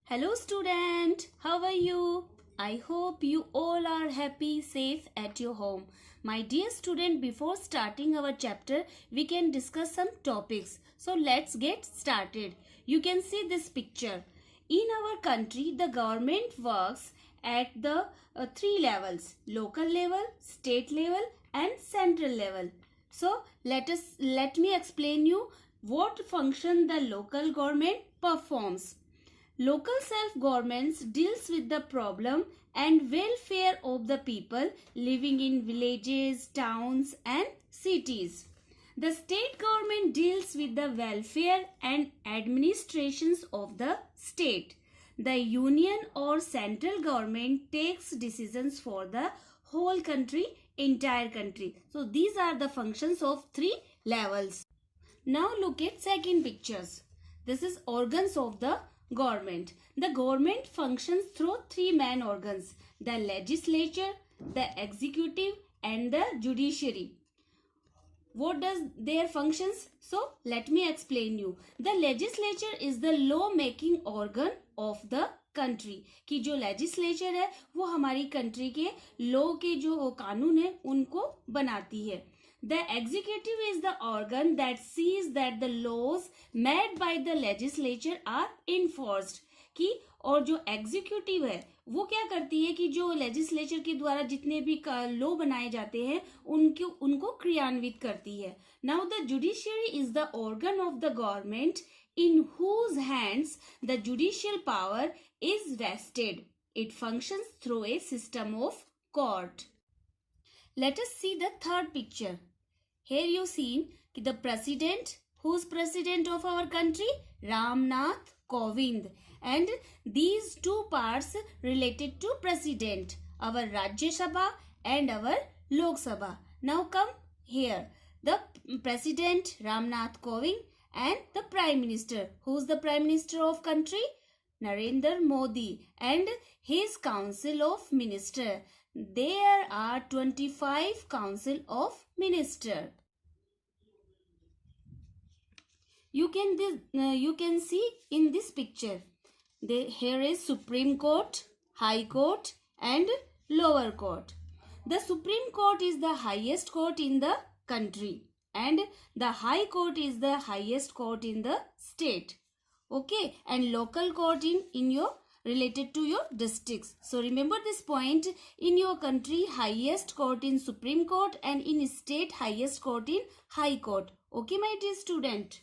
Hello student, how are you? I hope you all are happy, safe at your home. My dear student, before starting our chapter, we can discuss some topics. So let's get started. You can see this picture. In our country, the government works at the three levels: local level, state level and central level. So let me explain you what function the local government performs. Local self-governments deals with the problem and welfare of the people living in villages, towns and cities. The state government deals with the welfare and administrations of the state. The union or central government takes decisions for the whole country, entire country. So these are the functions of three levels. Now look at second pictures. This is organs of the government. The government functions through three main organs: the legislature, the executive and the judiciary. What does their functions? So let me explain you. The legislature is the law making organ of the country की जो legislature है वो हमारी country के law के जो कानून है उनको बनाती है. The executive is the organ that sees that the laws made by the legislature are enforced. कि और जो एग्जीक्यूटिव है वो क्या करती है कि जो लेजिस्लेचर के द्वारा जितने भी लॉ बनाए जाते हैं उनको क्रियान्वित करती है. Now the judiciary is the organ of the government in whose hands the judicial power is vested. It functions through a system of court. Let us see the third picture. Here you see the president. Who's president of our country? Ramnath Kovind. And these two parts related to president, our Rajya Sabha and our Lok Sabha. Now come here. The president Ramnath Kovind and the prime minister. Who's the prime minister of country? Narendra Modi and his council of minister. There are 25 council of minister. You can see in this picture. Here is Supreme Court, High Court and Lower Court. The Supreme Court is the highest court in the country. And the High Court is the highest court in the state. Okay, and local court in your related to your districts. So remember this point: in your country highest court in Supreme Court and in state highest court in High Court. Okay, my dear student.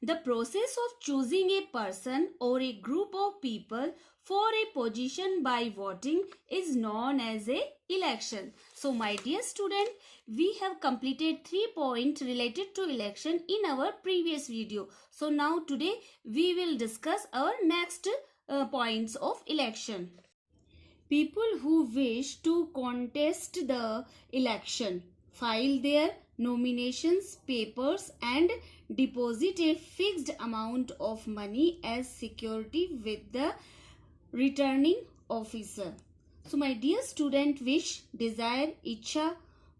The process of choosing a person or a group of people for a position by voting is known as a election. So my dear student, we have completed 3 points related to election in our previous video. So now today we will discuss our next points of election. People who wish to contest the election file their nominations papers and deposit a fixed amount of money as security with the returning officer. So my dear student, wish, desire, इच्छा,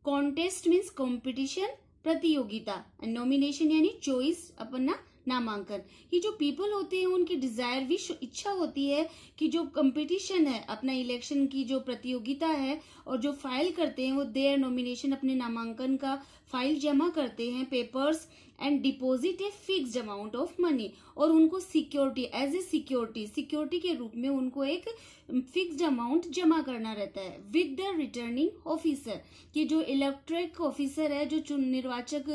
contest means competition, प्रतियोगिता, and nomination यानी choice, अपना नामांकन. ये जो people होते हैं उनकी डिजायर विश इच्छा होती है कि जो कंपटीशन है अपना इलेक्शन की जो प्रतियोगिता है और जो फाइल करते हैं वो देयर नॉमिनेशन अपने नामांकन का फाइल जमा करते हैं papers and deposit a fixed amount of money और उनको सिक्योरिटी एज ए सिक्योरिटी के रूप में उनको एक फिक्स्ड अमाउंट जमा करना रहता है विद द रिटर्निंग ऑफिसर कि जो इलेक्ट्रिक ऑफिसर है जो निर्वाचक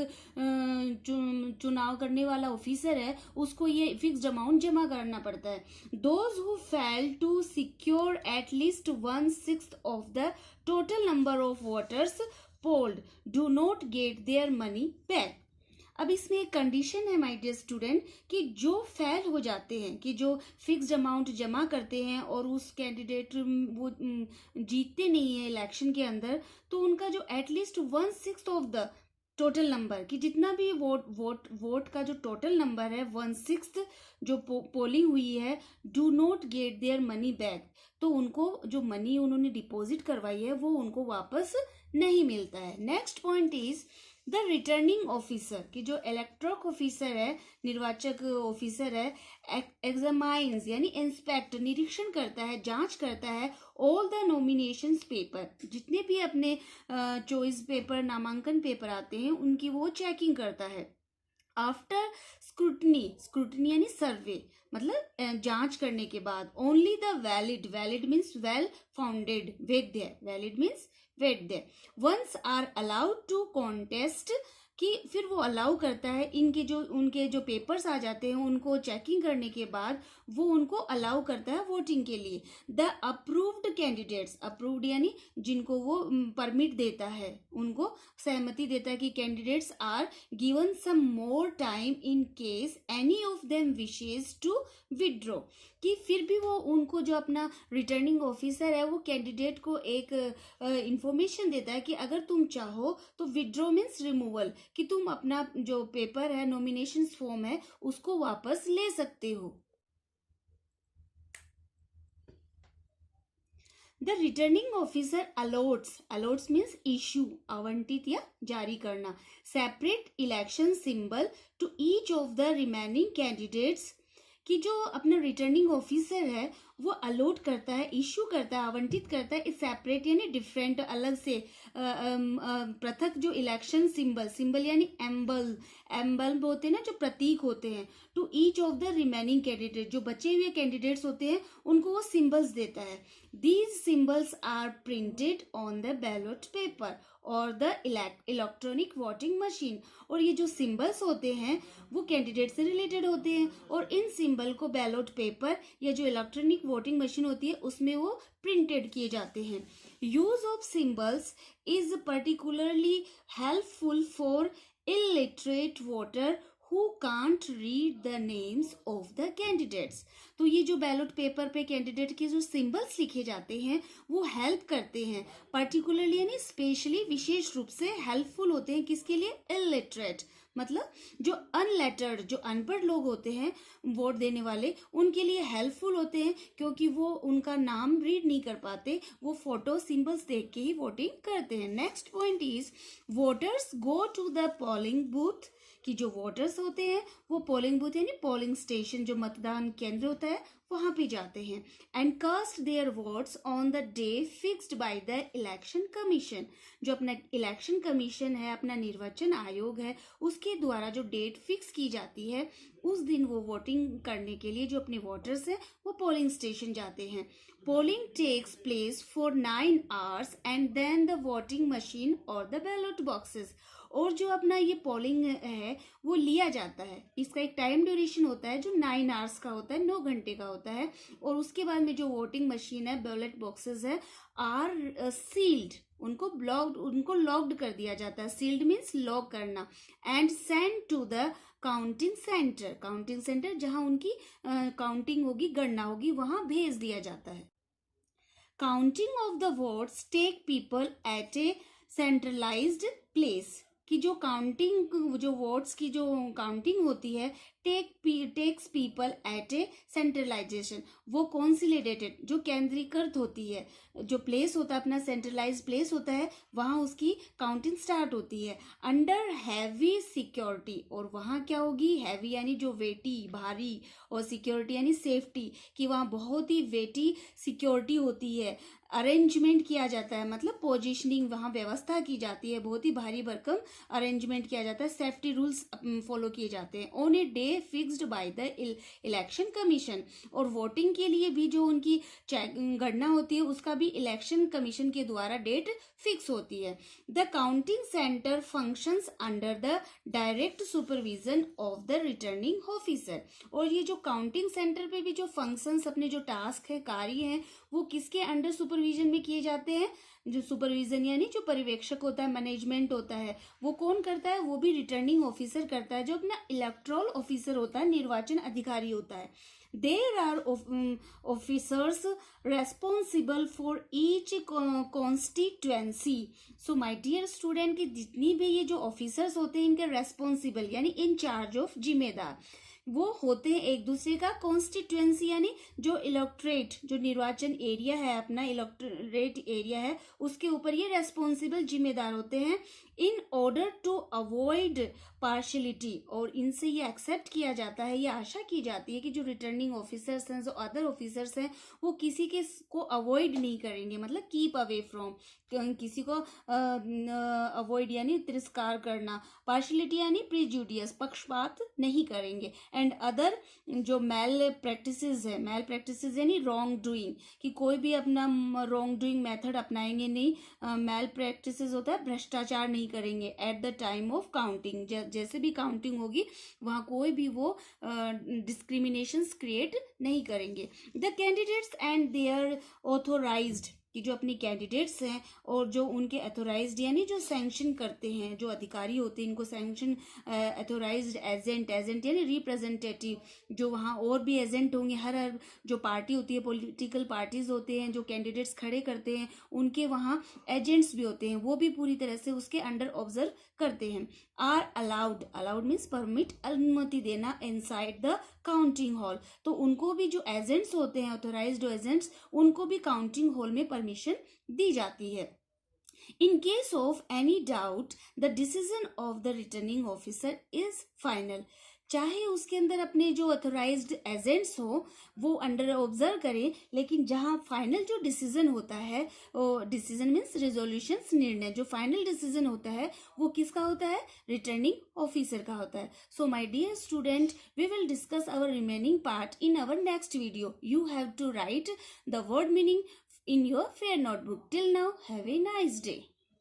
चुनाव करने वाला ऑफिसर है उसको ये फिक्स्ड अमाउंट जमा करना पड़ता है. Those who fail to secure at least 1/6 of the total number of voters polled do not get their money back. अब इसमें एक कंडीशन है माय डियर स्टूडेंट कि जो फेल हो जाते हैं कि जो फिक्स्ड अमाउंट जमा करते हैं और उस कैंडिडेट वो जीतते नहीं है इलेक्शन के अंदर तो उनका जो at least 1/6 of the total number कि जितना भी वोट का जो टोटल नंबर है 1/6 जो पोलिंग हुई है do not get their money back. तो उनको जो मनी उन्होंने डिपॉजिट करवाई है वो उनको वापस नहीं मिलता है. Next point is the returning officer की जो इलेक्ट्रल ऑफिसर है, निर्वाचक ऑफिसर है, एग्जामाइंस यानी इंस्पेक्ट निरीक्षण करता है, जांच करता है ऑल द नॉमिनेशंस पेपर, जितने भी अपने चॉइस पेपर नामांकन पेपर आते हैं उनकी वो चेकिंग करता है। आफ्टर स्क्रूटनी यानी सर्वे मतलब जांच करने के बाद only the valid means well founded, valid means वैध ones are allowed to contest, कि फिर वो अलाउ करता है उनके जो पेपर्स आ जाते हैं उनको चेकिंग करने के बाद वो उनको अलाउ करता है वोटिंग के लिए। द अप्रूव्ड कैंडिडेट्स, अप्रूव्ड यानी जिनको वो परमिट देता है, उनको सहमति देता है कि candidates are given some more time in case any of them wishes to withdraw, कि फिर भी वो उनको जो अपना रिटर्निंग ऑफिसर है वो कैंडिडेट को एक इंफॉर्मेशन देता है कि अगर तुम चाहो तो विड्रॉ मीन्स रिमूवल, कि तुम अपना जो पेपर है नॉमिनेशन फॉर्म है उसको वापस ले सकते हो। The returning officer allots means issue, आवंटित या जारी करना, separate election symbol to each of the remaining candidates, कि जो अपना रिटर्निंग ऑफिसर है वो अलॉट करता है, इशू करता है, आवंटित करता है सेपरेट यानी डिफरेंट, अलग से पृथक जो इलेक्शन सिंबल यानी एम्बल होते हैं ना, जो प्रतीक होते हैं, to each of the remaining candidate, जो बचे हुए कैंडिडेट्स होते हैं उनको वो सिंबल्स देता है। These symbols are printed on the ballot paper और द इलेक्ट्रॉनिक वोटिंग मशीन, और ये जो सिंबल्स होते हैं वो कैंडिडेट से रिलेटेड होते हैं और इन सिंबल को बैलेट पेपर या जो इलेक्ट्रॉनिक वोटिंग मशीन होती है उसमें वो प्रिंटेड किए जाते हैं। Use of symbols is particularly helpful for illiterate voter who can't read the names of the candidates। तो ये जो बैलेट पेपर पे कैंडिडेट के जो सिंबल्स लिखे जाते हैं वो हेल्प करते हैं, पर्टिकुलरली यानी स्पेशली विशेष रूप से हेल्पफुल होते हैं, किसके लिए? इलिटरेट मतलब जो अनलेटर्ड, जो अनपढ़ लोग होते हैं वोट देने वाले, उनके लिए हेल्पफुल होते हैं, क्योंकि वो उनका नाम रीड नहीं कर पाते, वो फोटो सिंबल्स देख के ही वोटिंग करते हैं। Next point is voters go to the polling booth, कि जो वोटर्स होते हैं वो पोलिंग बूथ यानी पोलिंग स्टेशन, जो मतदान केंद्र होता है वहां पे जाते हैं, and cast their votes on the day fixed by the election commission, जो अपना इलेक्शन कमीशन है, अपना निर्वाचन आयोग है, उसके द्वारा जो डेट फिक्स की जाती है उस दिन वो वोटिंग करने के लिए जो अपने वोटर्स हैं वो पोलिंग स्टेशन जाते हैं। Polling takes place for 9 hours and then the voting machine और द बैलेट बॉक्सेस, और जो अपना ये पोलिंग है वो लिया जाता है, इसका एक टाइम ड्यूरेशन होता है जो 9 hours का होता है, 9 घंटे का होता है, और उसके बाद में जो वोटिंग मशीन है, बैलेट बॉक्सेस है, आर सील्ड, उनको लॉक्ड कर दिया जाता है, सील्ड मीन्स लॉक करना, and send to the counting centre जहां उनकी काउंटिंग होगी, गणना होगी, वहां भेज दिया जाता है। Counting of the votes take people at a centralised place, कि जो वोट्स की जो काउंटिंग होती है takes people at a centralisation, वो कॉन्सिलिडेटेड जो केंद्रीकृत होती है, जो प्लेस होता है अपना सेंट्रलाइज प्लेस होता है, वहां उसकी काउंटिंग स्टार्ट होती है अंडर हैवी सिक्योरिटी, और वहां क्या होगी? हैवी यानी जो वेटी, भारी, और सिक्योरिटी यानी सेफ्टी, कि वहां बहुत ही वेटी सिक्योरिटी होती है, अरेंजमेंट किया जाता है, मतलब पोजीशनिंग वहां व्यवस्था की जाती है, बहुत ही भारी भरकम अरेंजमेंट किया जाता है, सेफ्टी रूल्स फॉलो किए जाते हैं on a day fixed by the election commission, और वोटिंग के लिए भी जो उनकी गणना होती है उसका भी इलेक्शन कमीशन के द्वारा डेट फिक्स होती है। The counting centre functions under the direct supervision of the returning officer, और ये जो काउंटिंग सेंटर पे भी जो फंक्शंस, अपने जो टास्क है, कार्य हैं, वो किसके अंडर सुपरविजन में किए जाते हैं? जो सुपरविजन यानी जो पर्यवेक्षक होता है, मैनेजमेंट होता है, वो कौन करता है? वो भी रिटर्निंग ऑफिसर करता है, जो अपना इलेक्टोरल ऑफिसर होता है, निर्वाचन अधिकारी होता है। There are officers responsible for each constituency। So my dear student, कि जितनी भी ये जो ऑफिसर्स होते हैं इनके रेस्पॉन्सिबल यानी इन चार्ज ऑफ, जिम्मेदार, वो होते हैं एक दूसरे का कॉन्स्टिट्यूएंसी यानी जो इलेक्ट्रेट, जो निर्वाचन एरिया है, अपना इलेक्ट्रेट एरिया है, उसके ऊपर ये रेस्पॉन्सिबल जिम्मेदार होते हैं in order to avoid partiality, और इनसे ये एक्सेप्ट किया जाता है, ये आशा की जाती है कि जो रिटर्निंग ऑफिसर्स हैं, जो अदर ऑफिसर्स हैं, वो किसी के को अवॉइड नहीं करेंगे, मतलब कीप अवे फ्रॉम, किसी को अवॉइड यानी तिरस्कार करना, पार्शलिटी यानी प्रिजुडियस, पक्षपात नहीं करेंगे, एंड अदर जो मैल प्रैक्टिसेस है, मैल प्रैक्टिसेस यानी रॉन्ग डूइंग, कि कोई भी अपना रॉन्ग डूइंग मेथड अपनाएंगे नहीं, मैल प्रैक्टिसेस होता है भ्रष्टाचार नहीं करेंगे at the time of counting, जैसे भी काउंटिंग होगी वहाँ कोई भी वो डिस्क्रिमिनेशंस क्रिएट नहीं करेंगे। The candidates and their authorised, कि जो अपनी कैंडिडेट्स हैं और जो उनके अथोराइज्ड यानी जो सैंक्शन करते हैं, जो अधिकारी होते हैं, इनको सैंक्शन अथोराइज्ड एजेंट यानी रिप्रेजेंटेटिव, जो वहाँ और भी एजेंट होंगे, हर जो पार्टी होती है, पॉलिटिकल पार्टीज होते हैं, जो कैंडिडेट्स खड़े करते हैं उनके वहाँ एजेंट्स भी होते हैं, वो भी पूरी तरह से उसके अंडर ऑब्जर्व करते हैं। आर अलाउड मीन्स परमिट, अनुमति देना, इनसाइड द काउंटिंग हॉल, तो उनको भी जो एजेंट्स होते हैं, ऑथोराइज्ड एजेंट्स, उनको भी काउंटिंग हॉल में परमिशन दी जाती है। In case of any doubt, the decision of the returning officer is final. चाहे उसके अंदर अपने जो अथोराइज्ड एजेंट्स हो वो अंडर ऑब्जर्व करें, लेकिन जहाँ फाइनल जो डिसीजन होता है, डिसीजन मीन्स रेजोल्यूशंस, निर्णय, जो फाइनल डिसीजन होता है वो किसका होता है, रिटर्निंग ऑफिसर का होता है। So my dear student, we will discuss our remaining part in our next video. You have to write the word meaning in your fair notebook. Till now, have a nice day.